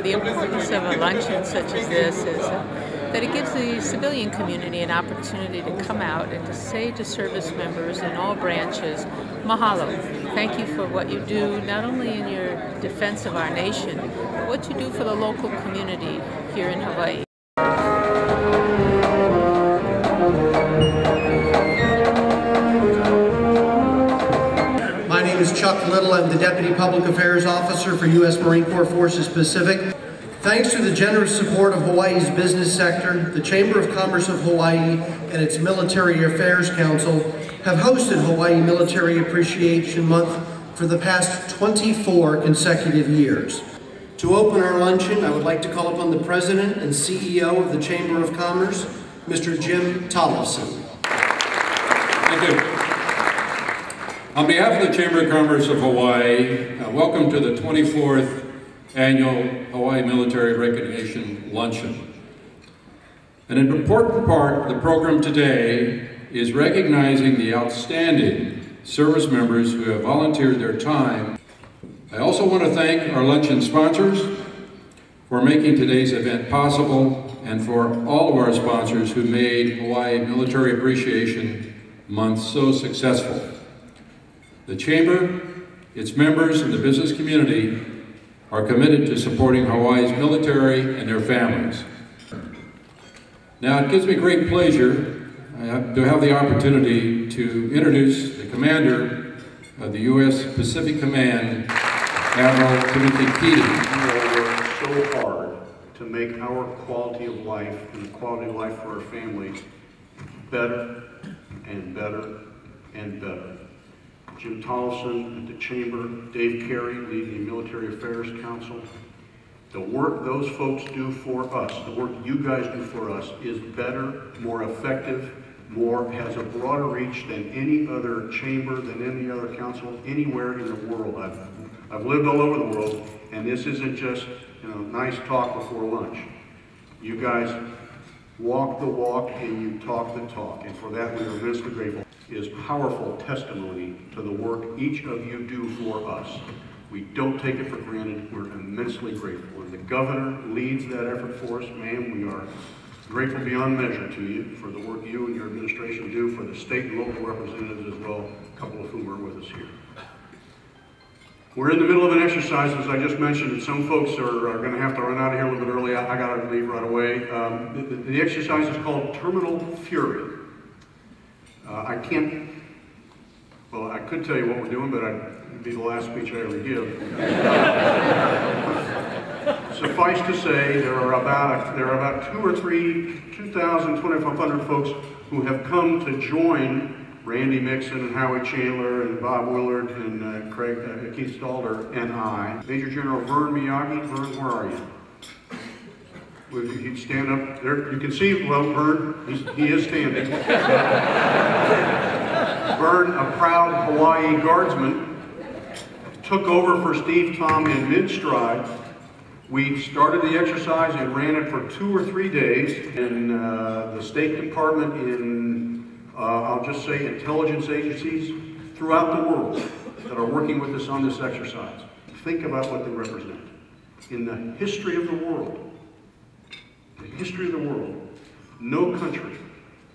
the importance of a luncheon such as this is that it gives the civilian community an opportunity to come out and to say to service members in all branches, mahalo. Thank you for what you do, not only in your defense of our nation, but what you do for the local community here in Hawaii. My name is Chuck Little. I'm the Deputy Public Affairs Officer for U.S. Marine Corps Forces Pacific. Thanks to the generous support of Hawaii's business sector, the Chamber of Commerce of Hawaii and its Military Affairs Council have hosted Hawaii Military Appreciation Month for the past 24 consecutive years. To open our luncheon, I would like to call upon the President and CEO of the Chamber of Commerce, Mr. Jim Tollefson. Thank you. On behalf of the Chamber of Commerce of Hawaii, welcome to the 24th Annual Hawaii Military Recognition Luncheon. An important part of the program today is recognizing the outstanding service members who have volunteered their time. I also want to thank our luncheon sponsors for making today's event possible and for all of our sponsors who made Hawaii Military Appreciation Month so successful. The Chamber, its members, and the business community are committed to supporting Hawaii's military and their families. Now, it gives me great pleasure to have the opportunity to introduce the commander of the U.S. Pacific Command, Admiral Timothy Keating. We work so hard to make our quality of life and the quality of life for our families better and better and better. Jim Tollefson at the Chamber, Dave Carey leading the Military Affairs Council. The work those folks do for us, the work you guys do for us, is better, more effective, has a broader reach than any other chamber, than any other council, anywhere in the world. I've lived all over the world, and this isn't just nice talk before lunch. You guys walk the walk and you talk the talk, and for that we are immensely grateful. It is powerful testimony to the work each of you do for us. We don't take it for granted. We're immensely grateful. And the governor leads that effort for us. Ma'am, we are grateful beyond measure to you for the work you and your administration do, for the state and local representatives as well, a couple of whom are with us here. We're in the middle of an exercise, as I just mentioned, and some folks are going to have to run out of here a little bit early. I got to leave right away. The exercise is called Terminal Fury. I could tell you what we're doing, but it'd be the last speech I ever give. Suffice to say, there are about 2,000, 2,500 folks who have come to join Randy Mixon and Howie Chandler and Bob Willard and Keith Stalder and I. Major General Vern Miyagi. Vern, where are you? If you'd stand up there, you can see, well, Vern, he is standing. Vern, a proud Hawaii Guardsman, took over for Steve Tom in mid-stride. We started the exercise and ran it for 2 or 3 days, and the State Department in, I'll just say, intelligence agencies throughout the world that are working with us on this exercise. Think about what they represent. In the history of the world, no country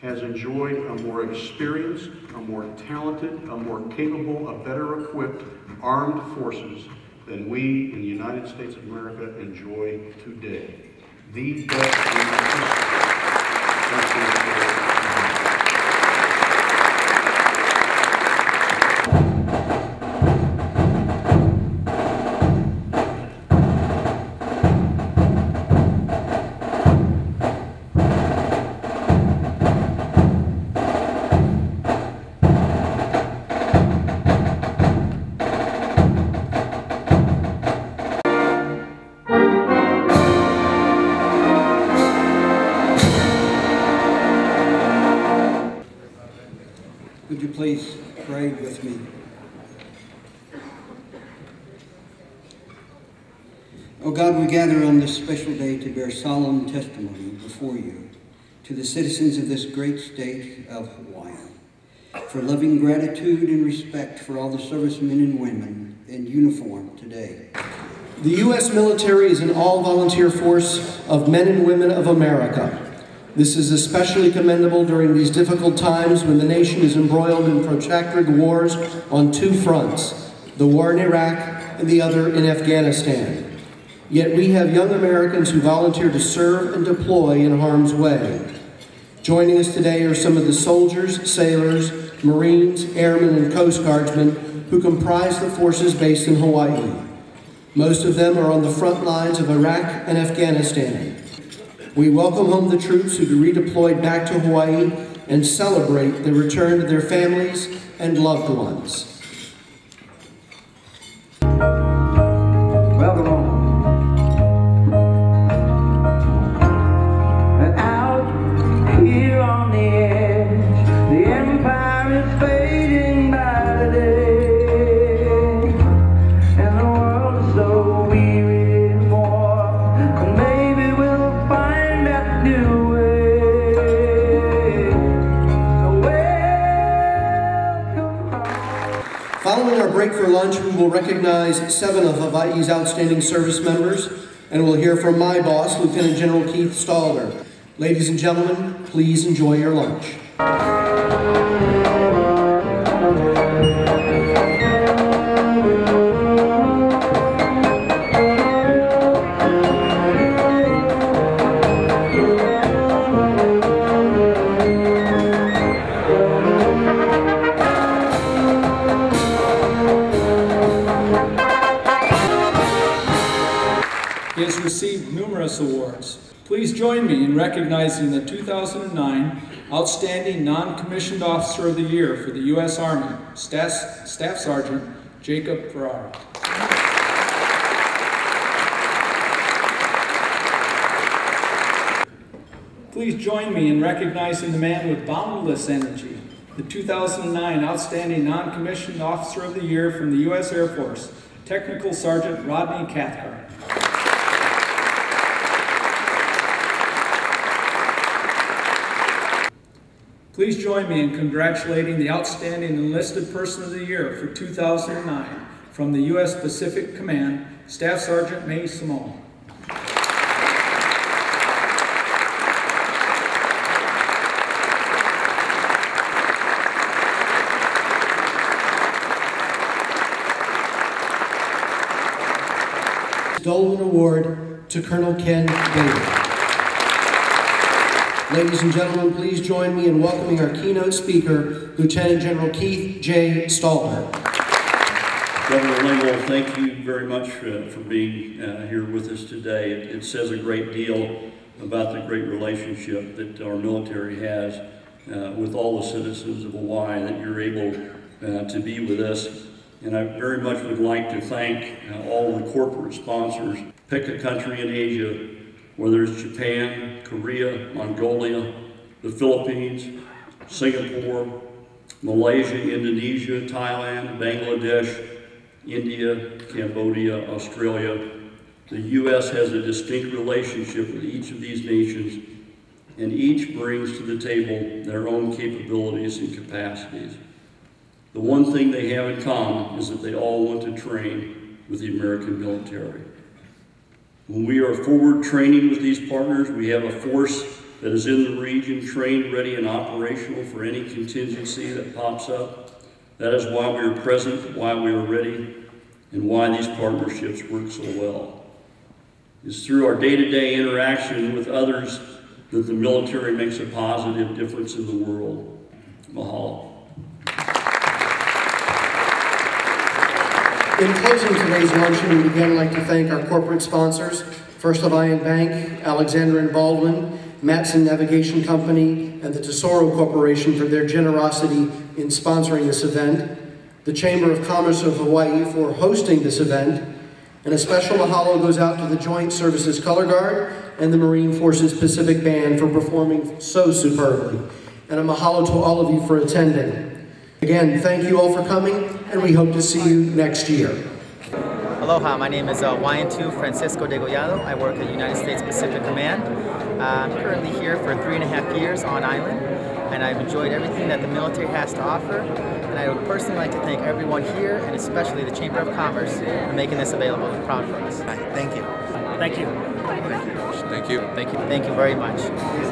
has enjoyed a more experienced, a more talented, a more capable, a better equipped armed forces than we in the United States of America enjoy today. The best in history. Would you please pray with me? Oh God, we gather on this special day to bear solemn testimony before you to the citizens of this great state of Hawaii, for loving gratitude and respect for all the servicemen and women in uniform today. The U.S. military is an all-volunteer force of men and women of America. This is especially commendable during these difficult times when the nation is embroiled in protracted wars on two fronts, the war in Iraq and the other in Afghanistan. Yet we have young Americans who volunteer to serve and deploy in harm's way. Joining us today are some of the soldiers, sailors, Marines, airmen, and Coast Guardsmen who comprise the forces based in Hawaii. Most of them are on the front lines of Iraq and Afghanistan. We welcome home the troops who redeployed back to Hawaii and celebrate the return to their families and loved ones. Welcome home. And out here on the edge, the empire is fading by the day, and the world is so weary of war, and maybe we'll find that new way. So welcome home. Following our break for lunch, we will recognize 7 of Hawaii's outstanding service members, and we'll hear from my boss, Lieutenant General Keith Stalder. Ladies and gentlemen, please enjoy your lunch. He has received numerous awards. Please join me in recognizing the 2009 Outstanding Non-Commissioned Officer of the Year for the U.S. Army, Staff Sergeant Jacob Ferrara. Please join me in recognizing the man with boundless energy, the 2009 Outstanding Non-Commissioned Officer of the Year from the U.S. Air Force, Technical Sergeant Rodney Cathcart. Please join me in congratulating the Outstanding Enlisted Person of the Year for 2009 from the U.S. Pacific Command, Staff Sergeant May Simone. Dolan Award to Colonel Ken David. Ladies and gentlemen, please join me in welcoming our keynote speaker, Lieutenant General Keith J. Stalder. Governor Lingle, thank you very much for being here with us today. It says a great deal about the great relationship that our military has with all the citizens of Hawaii, that you're able to be with us. And I very much would like to thank all the corporate sponsors. Pick a country in Asia, whether it's Japan, Korea, Mongolia, the Philippines, Singapore, Malaysia, Indonesia, Thailand, Bangladesh, India, Cambodia, Australia. The U.S. has a distinct relationship with each of these nations, and each brings to the table their own capabilities and capacities. The one thing they have in common is that they all want to train with the American military. When we are forward training with these partners, we have a force that is in the region, trained, ready, and operational for any contingency that pops up. That is why we are present, why we are ready, and why these partnerships work so well. It's through our day-to-day interaction with others that the military makes a positive difference in the world. Mahalo. In closing today's luncheon, we'd again like to thank our corporate sponsors, First Hawaiian Bank, Alexander & Baldwin, Matson Navigation Company, and the Tesoro Corporation for their generosity in sponsoring this event, the Chamber of Commerce of Hawaii for hosting this event, and a special mahalo goes out to the Joint Services Color Guard and the Marine Forces Pacific Band for performing so superbly. And a mahalo to all of you for attending. Again, thank you all for coming, and we hope to see you next year. Aloha, my name is YN2 Francisco de Gollado. I work at United States Pacific Command. I'm currently here for 3.5 years on island, and I've enjoyed everything that the military has to offer. And I would personally like to thank everyone here, and especially the Chamber of Commerce, for making this available and proud for us. Thank you. Thank you. Thank you. Thank you very much.